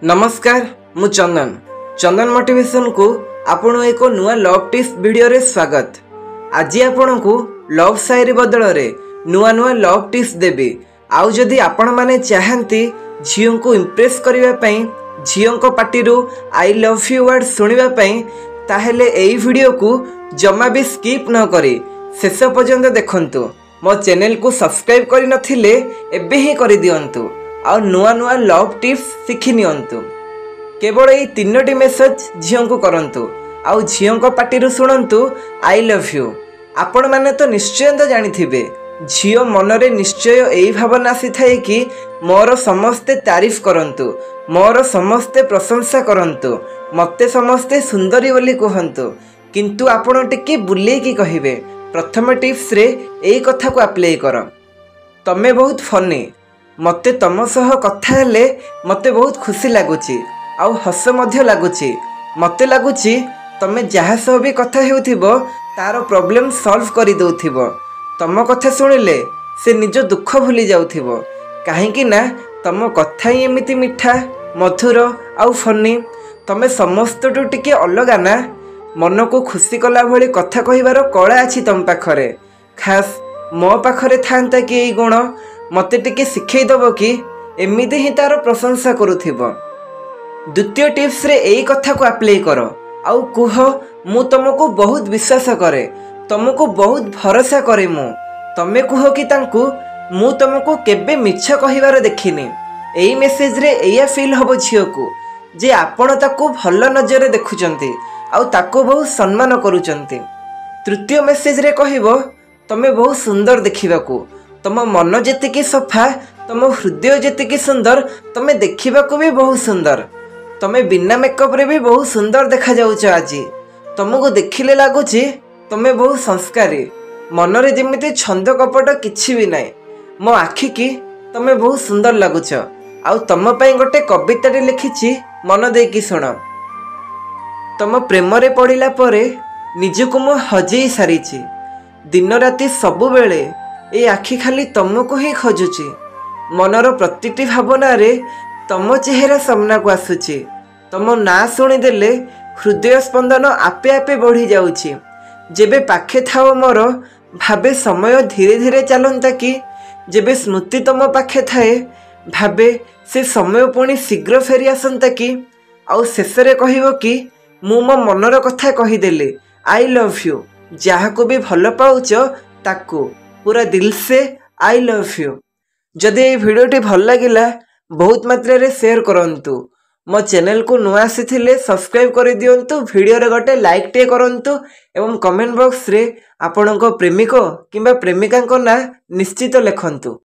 नमस्कार मु चंदन मोटिवेशन को आपण एक नुआ लव टिप्स वीडियो रे स्वागत। आज आपण को लव शायरी बदल रे नुआ नुआ लव टिप्स देबी। आउ जदि आपण माने चाहंती झियो को इंप्रेस करिवा पई झियो को पार्टी रो आई लव यू वर्ड सुनिबा पई ताहेले एई वीडियो को जमा भी स्किप न करी शेष पर्यंत देखंतु। मो चैनल को सब्सक्राइब करि नथिले एबे ही करि दियंतु आ नुआ नुआ लव टिप्स शिखि नियंतु। केवल यही तीनोटी मेसेज झियो को करंतु आउ झियो को पार्टी शुणंतु आई लव यू। आपण माने तो निश्चय तो जानिथिबे झियो मनरे निश्चय एई भावना आसी थाए कि मोर समस्ते तारीफ करंतु, मोर समस्ते प्रशंसा करंतु, मते समस्ते सुंदरी बोली कहंतु। किंतु आपण टिके बुले की कहिबे प्रथम टिप्स रे एई कथा को अप्लाई कर। तमे बहुत फनी, मते तम सह कथा हेले मते बहुत खुशी लागुची आउ हस मध्य लागुची। मते लागुची तमे जहा सह भी कथा हेउथिबो तार प्रॉब्लम सॉल्व करि दउथिबो। तम कथा सुनिले से निज दुख भूली जाउथिबो काहेकि ना तम कथा ही एमिति मिठा मधुर आउ फनी। तमे समस्त टू टिके अलगा ना, मन को खुशी कला भली कथा कहिबार कला अछि तम पाखरे। खास मो पाखरे थांता कि एई गुण मते टिके शिखै दबो कि एमिति ही तार प्रशंसा करुथिबो। द्वितीय टिप्स रे एई कथा को अप्लाई करो आउ कुह मु तुमको बहुत विश्वास करे, तुमको बहुत भरोसा करे मु। तमे कुह कि तांकु मु तुमको केबे मिछ कहिबार देखिनी। एई मेसेज रे एया फील हबो झियो को जे आपण ताकू भल नजर देखुचंती आउ ताकू बहुत सम्मान करूचंती। तृतीय मेसेज रे कहिबो तमे बहुत सुंदर देखिबाकू, तम मन जेतिकी सफा, तम हृदय जेतिकी सुंदर, तमे देखिबाकू भी बहुत सुंदर। तमे बिना मेकअप रे भी बहुत सुंदर देखा जाउछ। आज तुमको देखिले लागुची तमे बहुत संस्कारी, मनरे जेमिति छंद कपट किछि भी नाही। मो आखि की तमे बहुत सुंदर लागुछ आउ तम पई गोटे कविता रे लिखिछि, मन देकी सुन। तम प्रेम रे पड़िला परे निजको मो हजेई सारिछि, दिन राति सबु बेले ए आखि खाली तुमको ही खोजुची। मनर प्रतिटी भावना रे तम चेहरा सामना को आसुची। तम ना शुणी देले हृदय स्पंदन आपे आपे बढ़ी जाउची। जेबे पाखे थाओ मोर भाबे समय धीरे धीरे चलंता कि जेबे स्मृति तम पाखे थाए भाबे से समय पुणी शीघ्र फेरी आसंता कि आउ शेषरे कहिबो कि मु मो मनर कथा कहिदेले आई लव यू। जहाको भी भल पाउच ताकू पूरा दिल से आई लव यू। जदि ये वीडियोटी भल लगिला बहुत मात्रा रे शेयर करंतु। मो चैनल को नुआ आसीथिले सब्सक्राइब कर दियंतु, वीडियो रे गोटे लाइक टे करंतु एवं कमेंट बॉक्स रे आपणको प्रेमिक किंबा प्रेमिका ना निश्चित लिखंतु।